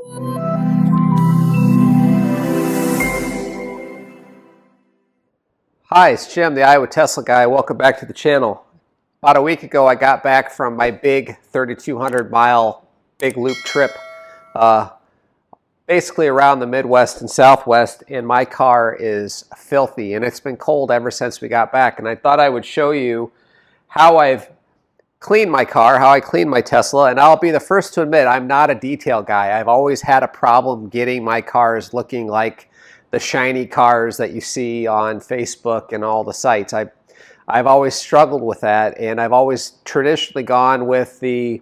Hi, it's Jim, the Iowa Tesla guy. Welcome back to the channel. About a week ago, I got back from my big 3,200 mile big loop trip, basically around the Midwest and Southwest, and my car is filthy, and it's been cold ever since we got back. And I thought I would show you how I've cleaned my car, how I cleaned my Tesla, and I'll be the first to admit I'm not a detail guy. I've always had a problem getting my cars looking like the shiny cars that you see on Facebook and all the sites. I've always struggled with that, and I've always traditionally gone with the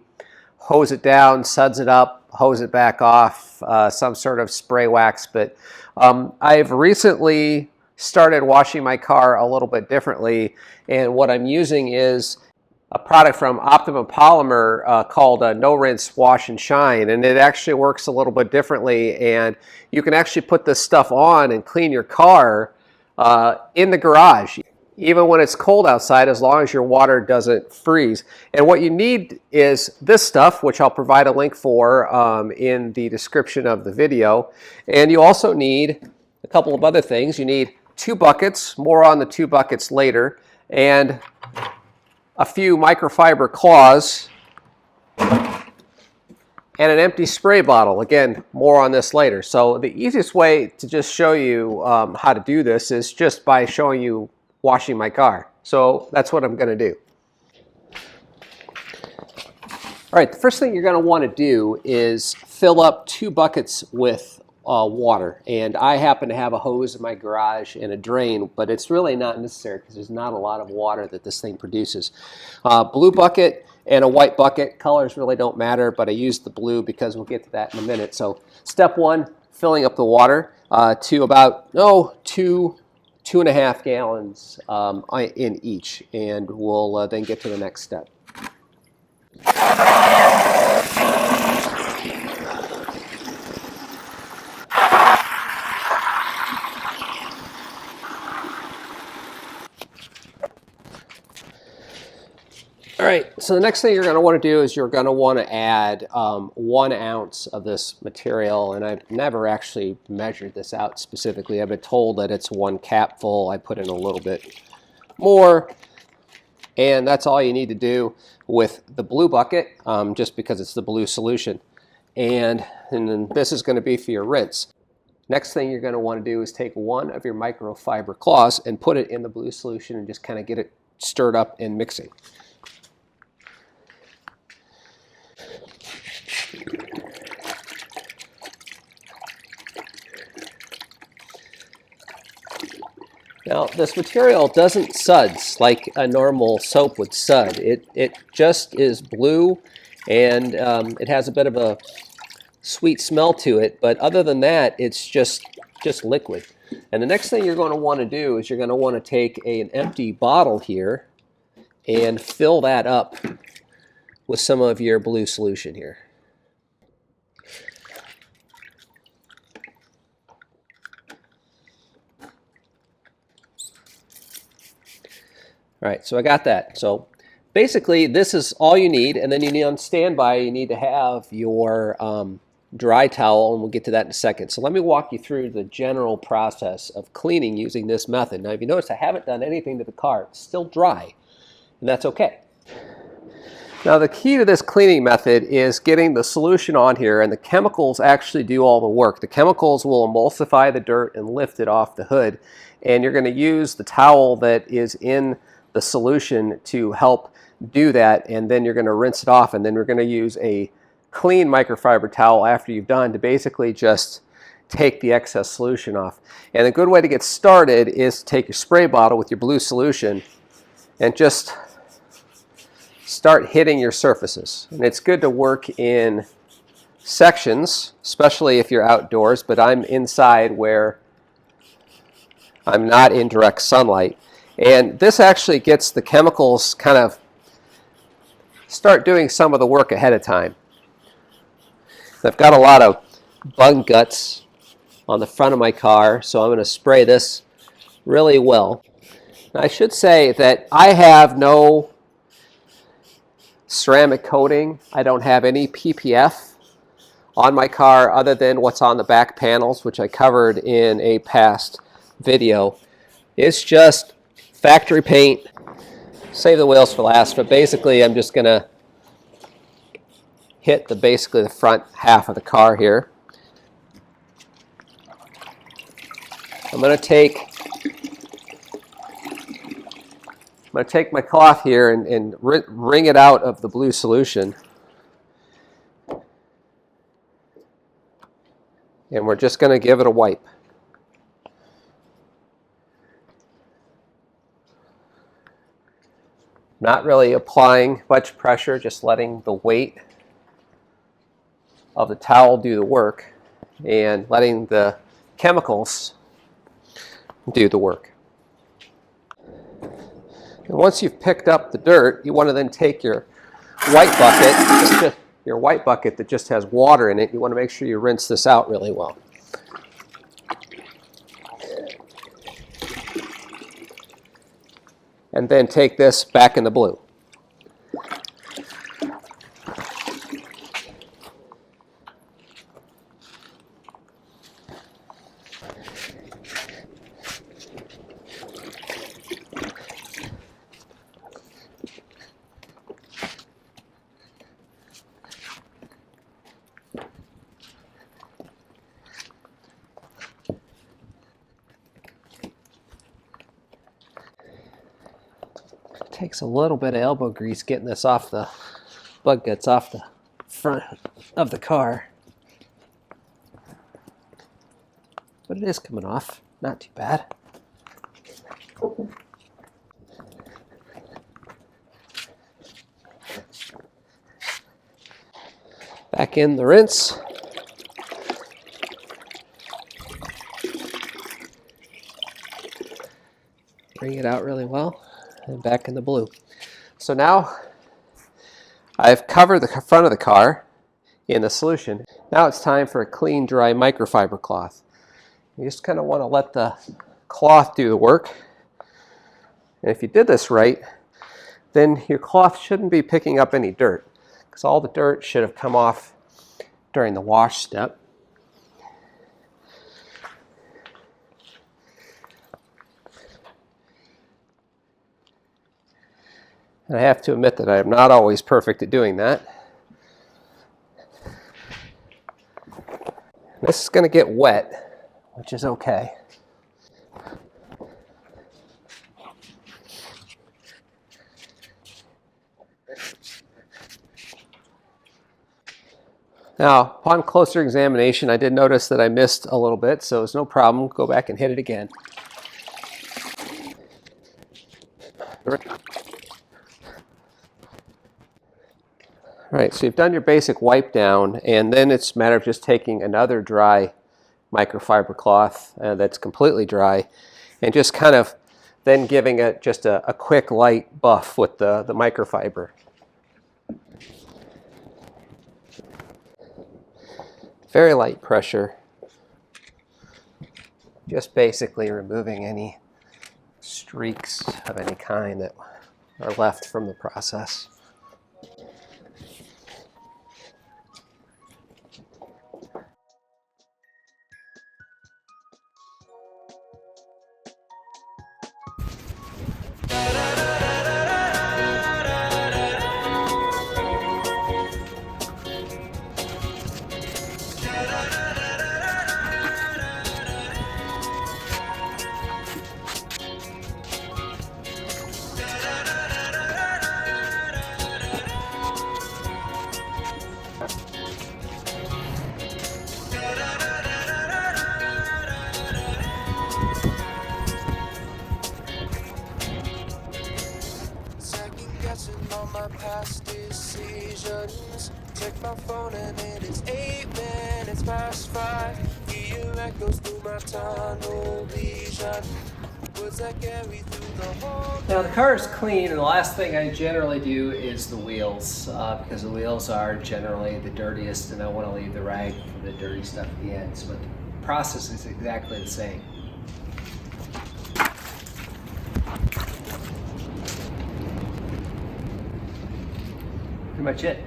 hose it down, suds it up, hose it back off, some sort of spray wax. But I've recently started washing my car a little bit differently, and what I'm using is a product from Optimum Polymer called No Rinse Wash and Shine, and it actually works a little bit differently, and you can actually put this stuff on and clean your car in the garage even when it's cold outside, as long as your water doesn't freeze. And what you need is this stuff, which I'll provide a link for in the description of the video. And you also need a couple of other things. You need 2 buckets, more on the 2 buckets later, and a few microfiber cloths, and an empty spray bottle. Again, more on this later. So the easiest way to just show you how to do this is just by showing you washing my car. So that's what I'm going to do. All right, the first thing you're going to want to do is fill up 2 buckets with water. And I happen to have a hose in my garage and a drain, but it's really not necessary because there's not a lot of water that this thing produces. Blue bucket and a white bucket. Colors really don't matter, but I used the blue because we'll get to that in a minute. So step 1, filling up the water to about 2.5 gallons in each, and we'll then get to the next step. All right, so the next thing you're going to want to do is you're going to want to add 1 ounce of this material, and I've never actually measured this out specifically. I've been told that it's 1 capful. I put in a little bit more, and that's all you need to do with the blue bucket, just because it's the blue solution. And then this is going to be for your rinse. Next thing you're going to want to do is take 1 of your microfiber cloths and put it in the blue solution and just kind of get it stirred up and mixing. Now, this material doesn't suds like a normal soap would sud. It just is blue, and it has a bit of a sweet smell to it, but other than that, it's just liquid. And the next thing you're going to want to do is you're going to want to take an empty bottle here and fill that up with some of your blue solution here. All right, so I got that. So basically, this is all you need, and then you need on standby, you need to have your dry towel, and we'll get to that in a second. So let me walk you through the general process of cleaning using this method. Now, if you notice, I haven't done anything to the car. It's still dry, and that's okay. Now, the key to this cleaning method is getting the solution on here, and the chemicals actually do all the work. The chemicals will emulsify the dirt and lift it off the hood, and you're going to use the towel that is in the solution to help do that, and then you're going to rinse it off, and then we're going to use a clean microfiber towel after you've done to basically just take the excess solution off. And a good way to get started is to take your spray bottle with your blue solution and just start hitting your surfaces. And it's good to work in sections, especially if you're outdoors, but I'm inside where I'm not in direct sunlight. And this actually gets the chemicals kind of start doing some of the work ahead of time. I've got a lot of bug guts on the front of my car, so I'm going to spray this really well. Now, I should say that I have no ceramic coating. I don't have any PPF on my car other than what's on the back panels, which I covered in a past video. It's just factory paint. Save the wheels for last, but basically I'm just going to hit basically the front half of the car here. I'm going to take my cloth here and wring it out of the blue solution. And we're just going to give it a wipe. Not really applying much pressure, just letting the weight of the towel do the work and letting the chemicals do the work. And once you've picked up the dirt, you want to then take your white bucket, that just has water in it. You want to make sure you rinse this out really well. And then take this back in the blue. Takes a little bit of elbow grease getting this off the bug guts off the front of the car, but it is coming off, not too bad. Back in the rinse. Bring it out really well. And back in the blue. So now I've covered the front of the car in the solution. Now it's time for a clean, dry microfiber cloth. You just kind of want to let the cloth do the work. And if you did this right, then your cloth shouldn't be picking up any dirt, because all the dirt should have come off during the wash step. And I have to admit that I am not always perfect at doing that. This is going to get wet, which is okay. Now, upon closer examination, I did notice that I missed a little bit, so it's no problem. Go back and hit it again. All right, so you've done your basic wipe down, and then it's a matter of just taking another dry microfiber cloth that's completely dry, and just kind of then giving it just a quick light buff with the microfiber. Very light pressure, just basically removing any streaks of any kind that are left from the process. Past decisions. Check my phone and it's 8 minutes past 5. Hear echoes through my tunnel vision. Words that carry through the whole. Now the car is clean, and the last thing I generally do is the wheels, because the wheels are generally the dirtiest, and I want to leave the rag for the dirty stuff at the ends. But the process is exactly the same. Pretty much it.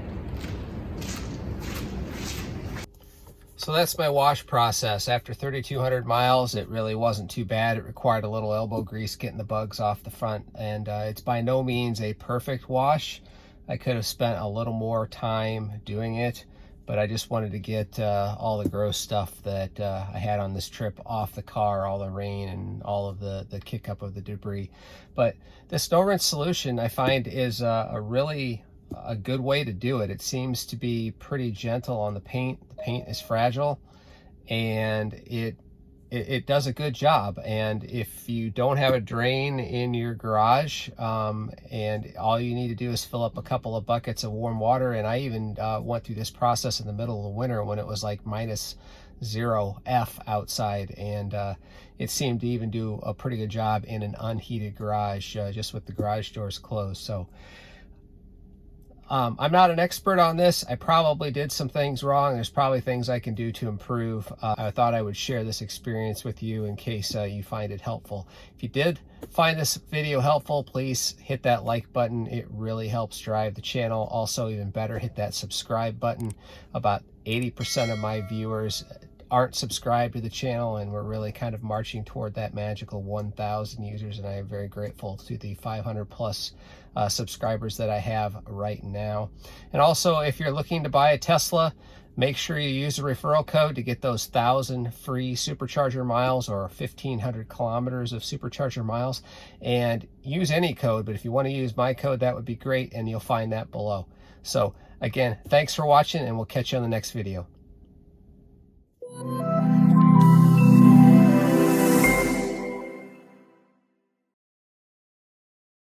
So that's my wash process. After 3,200 miles, it really wasn't too bad. It required a little elbow grease getting the bugs off the front, and it's by no means a perfect wash. I could have spent a little more time doing it, but I just wanted to get all the gross stuff that I had on this trip off the car, all the rain and all of the kick up of the debris. But this no rinse solution I find is a really good way to do it. It seems to be pretty gentle on the paint. The paint is fragile, and it does a good job. And if you don't have a drain in your garage, and all you need to do is fill up a couple of buckets of warm water, and I even went through this process in the middle of the winter when it was like -0 outside, and it seemed to even do a pretty good job in an unheated garage, just with the garage doors closed. So I'm not an expert on this. I probably did some things wrong. There's probably things I can do to improve. I thought I would share this experience with you in case you find it helpful. If you did find this video helpful, please hit that like button. It really helps drive the channel. Also, even better, hit that subscribe button. About 80% of my viewers aren't subscribed to the channel, and we're really kind of marching toward that magical 1,000 users, and I am very grateful to the 500 plus subscribers that I have right now. And also, if you're looking to buy a Tesla, make sure you use the referral code to get those 1,000 free supercharger miles, or 1,500 kilometers of supercharger miles. And use any code, but if you want to use my code, that would be great, and you'll find that below. So again, thanks for watching, and we'll catch you on the next video.